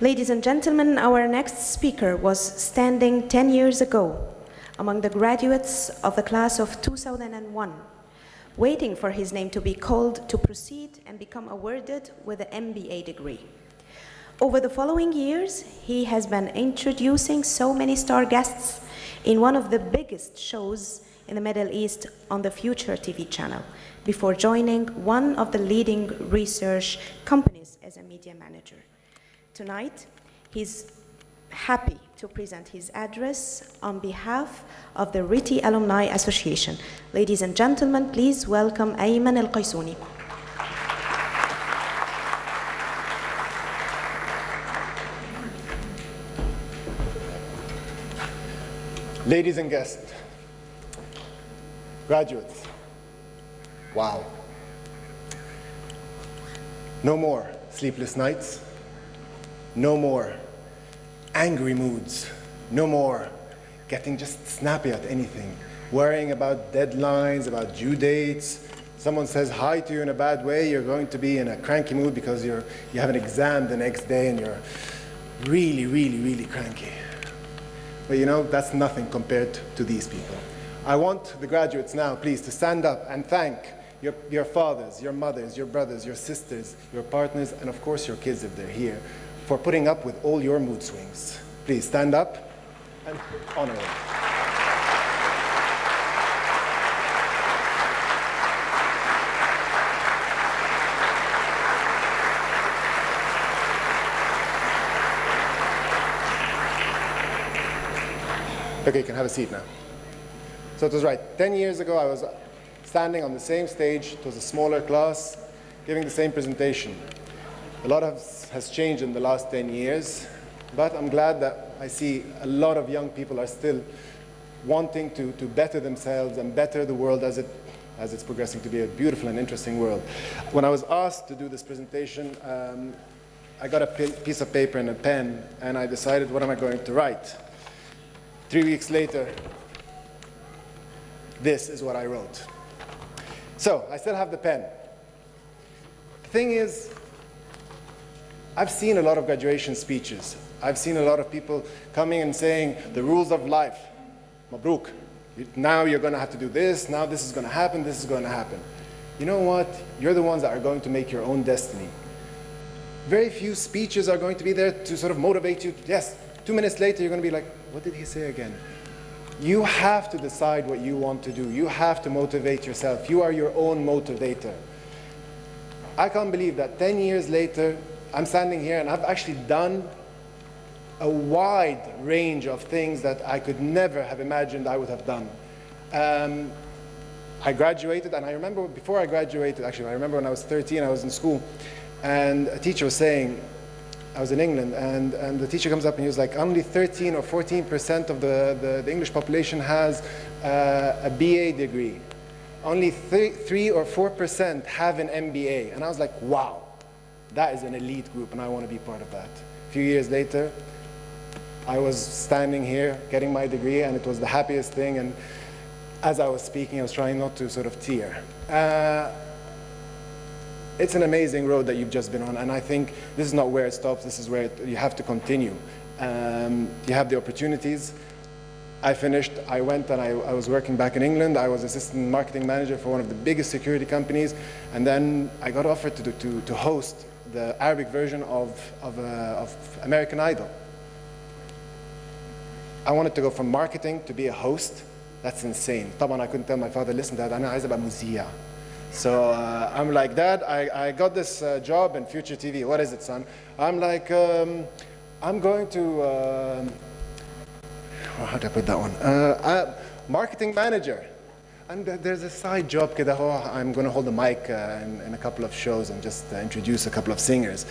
Ladies and gentlemen, our next speaker was standing 10 years ago among the graduates of the class of 2001, waiting for his name to be called to proceed and become awarded with an MBA degree. Over the following years, he has been introducing so many star guests in one of the biggest shows in the Middle East on the Future TV channel, before joining one of the leading research companies as a media manager. Tonight, he's happy to present his address on behalf of the Riti Alumni Association. Ladies and gentlemen, please welcome Aiman Kaissouni. Ladies and guests, graduates, wow. No more sleepless nights, no more angry moods, no more getting just snappy at anything, worrying about deadlines, about due dates. Someone says hi to you in a bad way, you're going to be in a cranky mood because you have an exam the next day and you're really cranky. But you know, that's nothing compared to these people. I want the graduates now, please, to stand up and thank your fathers, your mothers, your brothers, your sisters, your partners, and of course your kids if they're here, for putting up with all your mood swings. Please stand up and honor them. Okay, you can have a seat now. So it was right. 10 years ago, I was standing on the same stage. It was a smaller class, giving the same presentation. A lot has changed in the last 10 years, but I'm glad that I see a lot of young people are still wanting to better themselves and better the world as it's progressing to be a beautiful and interesting world. When I was asked to do this presentation, I got a piece of paper and a pen, and I decided, what am I going to write? 3 weeks later, this is what I wrote. So, I still have the pen. The thing is, I've seen a lot of graduation speeches. I've seen a lot of people coming and saying, the rules of life, Mabruk, now you're going to have to do this, now this is going to happen, this is going to happen. You know what? You're the ones that are going to make your own destiny. Very few speeches are going to be there to sort of motivate you. Yes, 2 minutes later, you're going to be like, what did he say again? You have to decide what you want to do. You have to motivate yourself. You are your own motivator. I can't believe that 10 years later, I'm standing here and I've actually done a wide range of things that I could never have imagined I would have done. I graduated, and I remember before I graduated, actually, I remember when I was 13, I was in school, and a teacher was saying, I was in England, and the teacher comes up and he was like, only 13 or 14% of the English population has a BA degree. Only 3 or 4% have an MBA. And I was like, wow, that is an elite group, and I want to be part of that. A few years later, I was standing here getting my degree, and it was the happiest thing. And as I was speaking, I was trying not to sort of tear. It's an amazing road that you've just been on, and I think this is not where it stops. This is where you have to continue. You have the opportunities. I finished, I went and I was working back in England. I was assistant marketing manager for one of the biggest security companies, and then I got offered to host the Arabic version of American Idol. I wanted to go from marketing to be a host. That's insane. طبعا I couldn't tell my father, listen, Dad, أنا عايز أبقى مذيع. So I'm like, Dad, I got this job in Future TV. What is it, son? I'm like, I'm going to, how do I put that one? Marketing manager. And there's a side job, كده, I'm going to hold the mic in a couple of shows and just introduce a couple of singers.